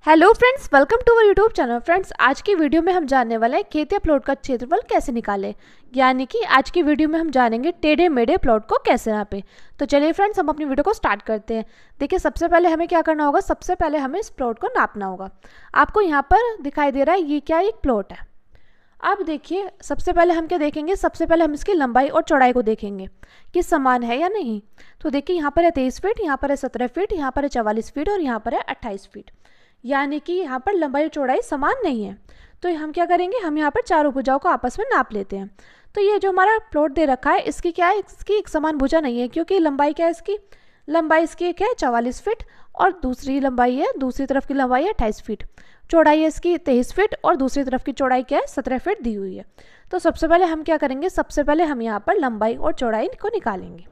Hello friends, welcome to our YouTube channel. Friends, आज की video में हम जानने वाले हैं खेत या प्लॉट का क्षेत्रफल कैसे निकालें। यानी कि आज की वीडियो में हम जानेंगे टेढ़े मेढ़े प्लॉट को कैसे नापें। तो चलिए फ्रेंड्स, हम अपनी वीडियो को स्टार्ट करते हैं। देखिए, सबसे पहले हमें क्या करना होगा, सबसे पहले हमें इस प्लॉट को नापना होगा। आपको यहाँ पर दिखाई दे रहा है ये क्या, एक प्लॉट है। अब देखिए, सबसे पहले हम क्या देखेंगे, सबसे पहले हम इसकी लंबाई और चौड़ाई को देखेंगे कि समान है या नहीं। तो देखिए, यहाँ पर है 23 फीट, यहाँ पर है 17 फीट, यहाँ पर है 44 फीट और यहाँ पर है 28 फीट। यानी कि यहाँ पर लंबाई और चौड़ाई समान नहीं है। तो हम क्या करेंगे, हम यहाँ पर चारों भुजाओं को आपस में नाप लेते हैं। तो ये जो हमारा प्लॉट दे रखा है, इसकी क्या है, इसकी एक समान भुजा नहीं है, क्योंकि लंबाई क्या है, इसकी लंबाई इसकी एक है 44 फीट और दूसरी लंबाई है, दूसरी तरफ की लंबाई है 28 फीट। चौड़ाई है इसकी 23 फीट और दूसरी तरफ की चौड़ाई क्या है, 17 फीट दी हुई है। तो सबसे पहले हम क्या करेंगे, सबसे पहले हम यहाँ पर लंबाई और चौड़ाई को निकालेंगे।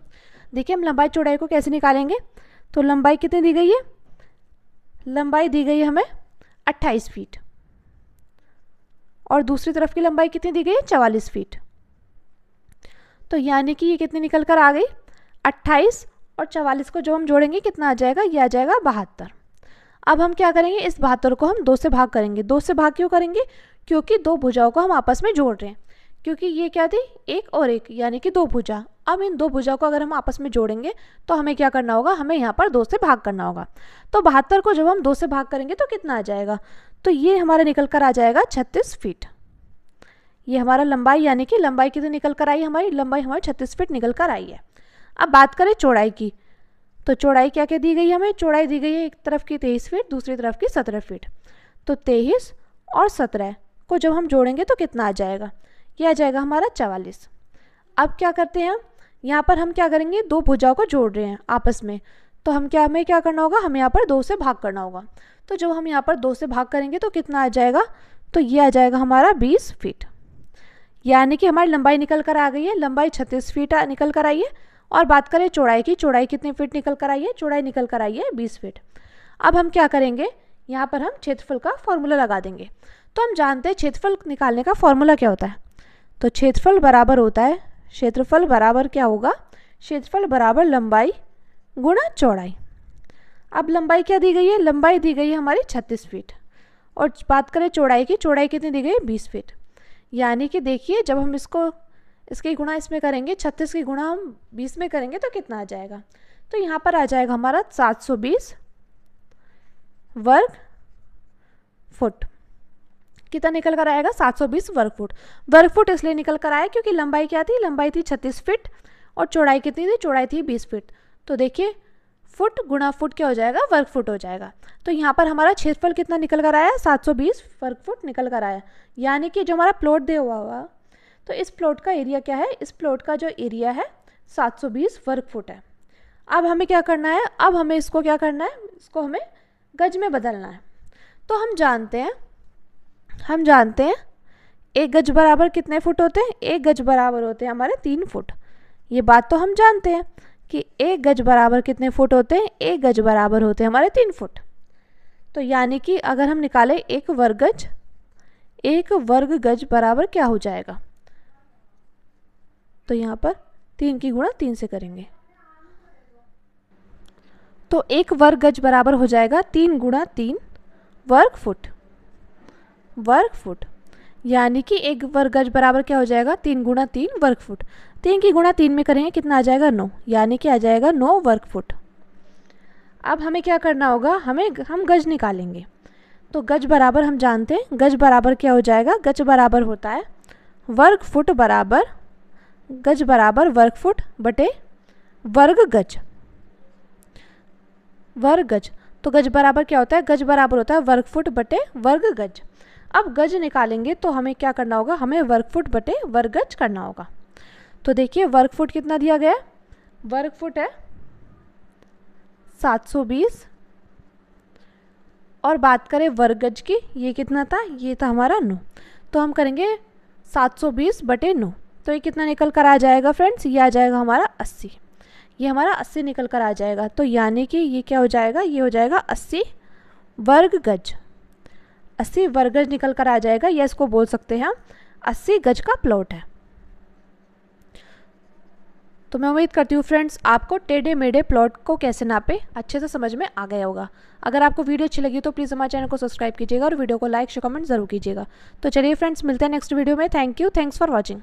देखिए, हम लंबाई चौड़ाई को कैसे निकालेंगे। तो लंबाई कितनी दी गई है, लंबाई दी गई है हमें 28 फीट और दूसरी तरफ की लंबाई कितनी दी गई है, 44 फीट। तो यानी कि ये कितनी निकल कर आ गई, 28 और 44 को जो हम जोड़ेंगे कितना आ जाएगा, ये आ जाएगा 72। अब हम क्या करेंगे, इस 72 को हम 2 से भाग करेंगे। 2 से भाग क्यों करेंगे, क्योंकि दो भुजाओं को हम आपस में जोड़ रहे हैं। क्योंकि ये क्या थी, एक और एक, यानी कि 2 भुजा। अब इन 2 भुजाओं को अगर हम आपस में जोड़ेंगे तो हमें क्या करना होगा, हमें यहाँ पर 2 से भाग करना होगा। तो 72 को जब हम 2 से भाग करेंगे तो कितना आ जाएगा, तो ये हमारा निकल कर आ जाएगा 36 फीट। ये हमारा लंबाई, यानी कि लंबाई कितनी निकल कर आई, हमारी लंबाई हमारी 36 फीट निकल कर आई है। अब बात करें चौड़ाई की, तो चौड़ाई क्या क्या दी गई है हमें, चौड़ाई दी गई है एक तरफ की 23 फीट, दूसरी तरफ की 17 फीट। तो 23 और 17 को जब हम जोड़ेंगे तो कितना आ जाएगा, ये आ जाएगा हमारा 44। अब क्या करते हैं, यहाँ पर हम क्या करेंगे, 2 भुजाओं को जोड़ रहे हैं आपस में। तो हमें क्या करना होगा, हमें यहाँ पर 2 से भाग करना होगा। तो जब हम यहाँ पर 2 से भाग करेंगे तो कितना आ जाएगा, तो ये आ जाएगा हमारा 20 फीट। यानी कि हमारी लंबाई निकल कर आ गई है, लंबाई 36 फीट निकल कर आई है। और बात करें चौड़ाई की, चौड़ाई कितनी फीट निकल कर आई है, चौड़ाई निकल कर आई है 20 फीट। अब हम क्या करेंगे, यहाँ पर हम क्षेत्रफल का फॉर्मूला लगा देंगे। तो हम जानते हैं क्षेत्रफल निकालने का फॉर्मूला क्या होता है। तो क्षेत्रफल बराबर होता है, क्षेत्रफल बराबर क्या होगा, क्षेत्रफल बराबर लंबाई गुणा चौड़ाई। अब लंबाई क्या दी गई है, लंबाई दी गई है हमारी 36 फीट और बात करें चौड़ाई की, चौड़ाई कितनी दी गई है, 20 फीट। यानी कि देखिए, जब हम इसकी गुणा इसमें करेंगे, 36 की गुणा हम 20 में करेंगे तो कितना आ जाएगा, तो यहाँ पर आ जाएगा हमारा 720 वर्ग फुट। कितना निकल कर आएगा, 720 वर्ग फुट। वर्ग फुट इसलिए निकल कर आया क्योंकि लंबाई क्या थी, लंबाई थी 36 फीट और चौड़ाई कितनी थी, चौड़ाई थी 20 फीट। तो देखिए, फुट गुणा फुट क्या हो जाएगा, वर्ग फुट हो जाएगा। तो यहाँ पर हमारा क्षेत्रफल कितना निकल कर आया, 720 वर्ग फुट निकल कर आया। यानी कि जो हमारा प्लॉट दिया हुआ होगा, तो इस प्लॉट का एरिया क्या है, इस प्लॉट का जो एरिया है 720 वर्ग फुट है। अब हमें क्या करना है, अब हमें इसको क्या करना है, इसको हमें गज में बदलना है। तो हम जानते हैं 1 गज बराबर कितने फुट होते हैं, 1 गज बराबर होते हैं हमारे 3 फुट। ये बात तो हम जानते हैं कि 1 गज बराबर कितने फुट होते हैं, 1 गज बराबर होते हैं हमारे 3 फुट। तो यानी कि अगर हम निकालें 1 वर्ग गज बराबर क्या हो जाएगा, तो यहाँ पर 3 की गुणा 3 से करेंगे तो 1 वर्ग गज बराबर हो जाएगा 3 गुणा 3 वर्ग फुट। यानी कि 1 वर्ग गज बराबर क्या हो जाएगा, 3 गुणा 3 वर्ग फुट। 3 की गुणा 3 में करेंगे कितना आ जाएगा, 9, यानी कि आ जाएगा 9 वर्ग फुट। अब हमें क्या करना होगा, हम गज निकालेंगे। तो गज बराबर हम जानते हैं, गज बराबर क्या हो जाएगा, गज बराबर होता है वर्ग फुट बराबर, गज बराबर वर्ग फुट बटे वर्ग गज। तो गज बराबर क्या होता है, गज बराबर होता है वर्ग फुट बटे वर्ग गज। अब गज निकालेंगे तो हमें क्या करना होगा, हमें वर्ग फुट बटे वर्ग गज करना होगा। तो देखिए, वर्ग फुट कितना दिया गया है, वर्ग फुट है 720 और बात करें वर्ग गज की, ये कितना था, ये था हमारा 9। तो हम करेंगे 720 बटे 9, तो ये कितना निकल कर आ जाएगा फ्रेंड्स, ये आ जाएगा हमारा 80। ये हमारा 80 निकल कर आ जाएगा। तो यानी कि ये क्या हो जाएगा, ये हो जाएगा 80 वर्ग गज। 80 वर्ग गज निकल कर आ जाएगा, या इसको बोल सकते हैं हम 80 गज का प्लॉट है। तो मैं उम्मीद करती हूँ फ्रेंड्स आपको टेढ़े मेढ़े प्लॉट को कैसे नापे अच्छे से समझ में आ गया होगा। अगर आपको वीडियो अच्छी लगी तो प्लीज़ हमारे चैनल को सब्सक्राइब कीजिएगा और वीडियो को लाइक शेयर कमेंट जरूर कीजिएगा। तो चलिए फ्रेंड्स, मिलते हैं नेक्स्ट वीडियो में। Thank you, thanks for watching.